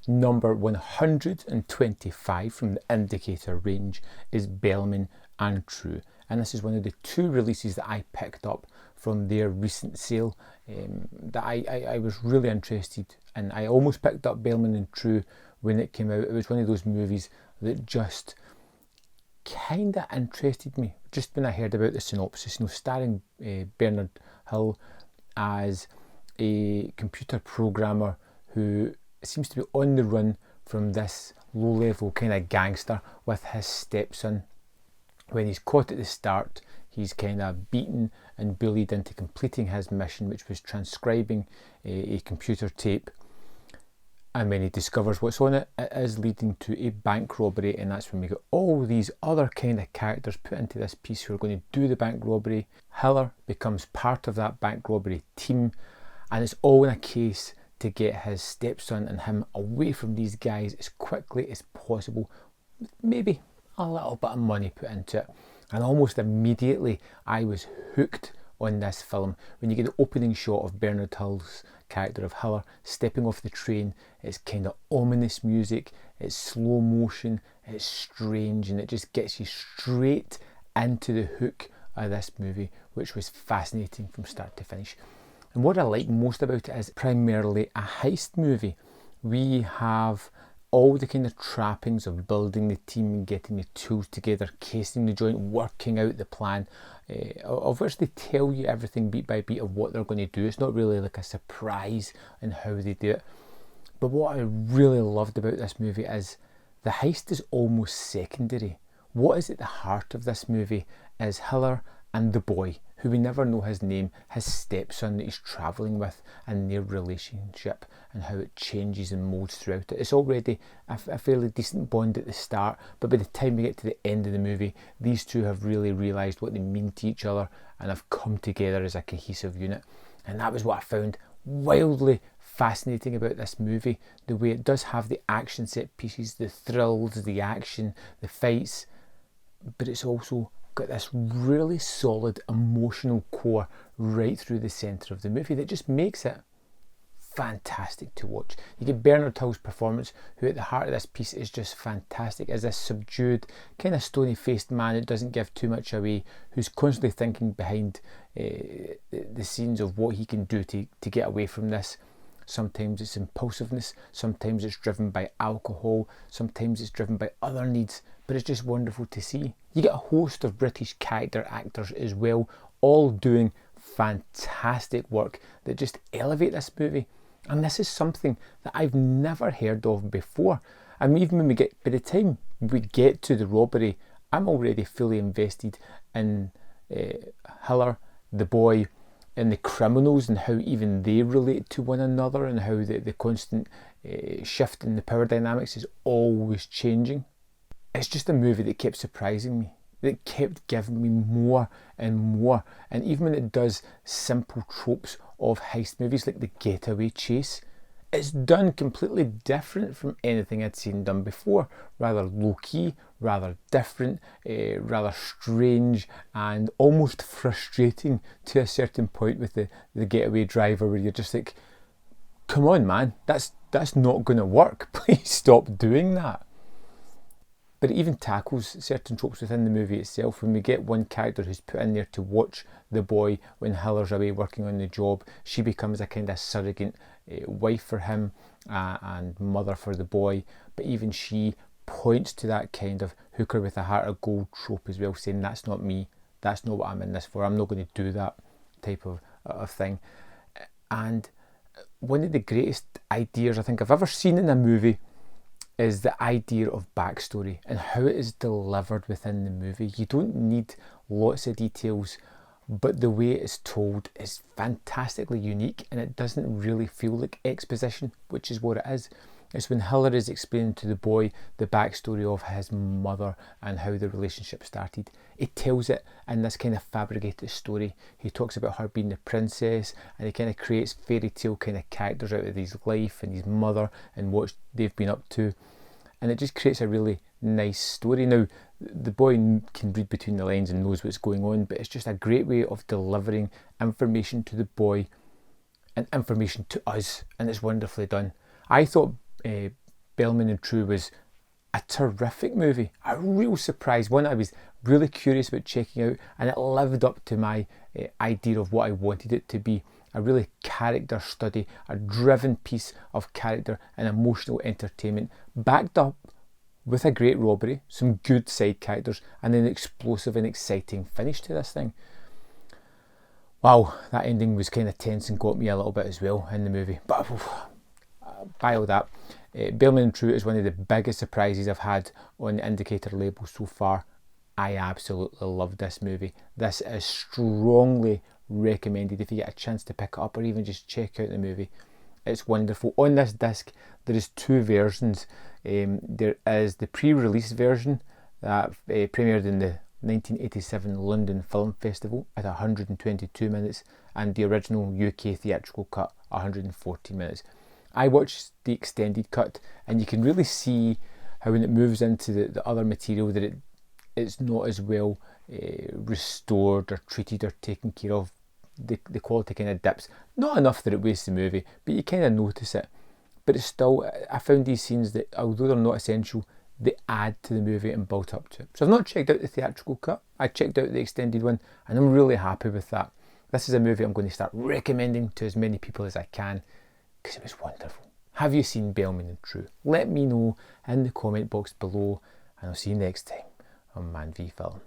Number 125 from the Indicator range is Bellman and True, and this is one of the two releases that I picked up from their recent sale that I was really interested in. I almost picked up Bellman and True when it came out. It was one of those movies that just kind of interested me just when I heard about the synopsis, starring Bernard Hill as a computer programmer who seems to be on the run from this low-level kind of gangster with his stepson. When he's caught at the start, he's kind of beaten and bullied into completing his mission, which was transcribing a computer tape. And when he discovers what's on it, it is leading to a bank robbery, and that's when we get all these other kind of characters put into this piece who are going to do the bank robbery. Hiller becomes part of that bank robbery team, and it's all in a case to get his stepson and him away from these guys as quickly as possible, with maybe a little bit of money put into it. And almost immediately I was hooked on this film. When you get the opening shot of Bernard Hill's character of Hiller stepping off the train, it's kind of ominous music, it's slow motion, it's strange, and it just gets you straight into the hook of this movie, which was fascinating from start to finish. And what I like most about it is primarily a heist movie. We have all the kind of trappings of building the team and getting the tools together, casing the joint, working out the plan, of which they tell you everything beat by beat of what they're going to do. It's not really like a surprise in how they do it. But what I really loved about this movie is the heist is almost secondary. What is at the heart of this movie is Hiller and the boy, who we never know his name, his stepson that he's travelling with, and their relationship and how it changes and moulds throughout it. It's already a fairly decent bond at the start, but by the time we get to the end of the movie, these two have really realised what they mean to each other and have come together as a cohesive unit. And that was what I found wildly fascinating about this movie, the way it does have the action set pieces, the thrills, the action, the fights, but it's also got this really solid emotional core right through the centre of the movie that just makes it fantastic to watch. You get Bernard Hill's performance, who at the heart of this piece is just fantastic, as this subdued, kind of stony-faced man that doesn't give too much away, who's constantly thinking behind the scenes of what he can do to get away from this. Sometimes it's impulsiveness, sometimes it's driven by alcohol, sometimes it's driven by other needs, but it's just wonderful to see. You get a host of British character actors as well, all doing fantastic work that just elevate this movie. And this is something that I've never heard of before. I mean, even when by the time we get to the robbery, I'm already fully invested in Hiller, the boy, and the criminals, and how even they relate to one another, and how the constant shift in the power dynamics is always changing. It's just a movie that kept surprising me, that kept giving me more and more. And even when it does simple tropes of heist movies like the getaway chase, it's done completely different from anything I'd seen done before. Rather low-key, rather different, rather strange, and almost frustrating to a certain point with the getaway driver, where you're just like, come on man, that's not going to work. Please stop doing that. But it even tackles certain tropes within the movie itself. When we get one character who's put in there to watch the boy when Hiller's away working on the job, she becomes a kind of surrogate wife for him and mother for the boy. But even she points to that kind of hooker with a heart of gold trope as well, saying that's not me, that's not what I'm in this for, I'm not going to do that type of thing. And one of the greatest ideas I think I've ever seen in a movie is the idea of backstory and how it is delivered within the movie. You don't need lots of details, but the way it's told is fantastically unique, and it doesn't really feel like exposition, which is what it is. It's when Hiller is explaining to the boy the backstory of his mother and how the relationship started. He tells it in this kind of fabricated story. He talks about her being the princess, and he kind of creates fairy tale kind of characters out of his life and his mother and what they've been up to. And it just creates a really nice story. Now, the boy can read between the lines and knows what's going on, but it's just a great way of delivering information to the boy and information to us, and it's wonderfully done. I thought Bellman and True was a terrific movie, a real surprise, one I was really curious about checking out, and it lived up to my idea of what I wanted it to be. A really character study, a driven piece of character and emotional entertainment, backed up with a great robbery, some good side characters, and an explosive and exciting finish to this thing. Wow, that ending was kind of tense and got me a little bit as well in the movie. But by all that, Bellman and True is one of the biggest surprises I've had on the Indicator label so far. I absolutely love this movie. This is strongly recommended if you get a chance to pick it up or even just check out the movie. It's wonderful. On this disc there is two versions. There is the pre-release version that premiered in the 1987 London Film Festival at 122 minutes, and the original UK theatrical cut 140 minutes. I watched the extended cut, and you can really see how when it moves into the other material that it's not as well restored or treated or taken care of. The quality kind of dips, not enough that it wastes the movie, but you kind of notice it. But it's still, I found these scenes that, although they're not essential, they add to the movie and build up to it. So I've not checked out the theatrical cut, I checked out the extended one, and I'm really happy with that. This is a movie I'm going to start recommending to as many people as I can, because it was wonderful. Have you seen Bellman and True? Let me know in the comment box below, and I'll see you next time on Man v Film.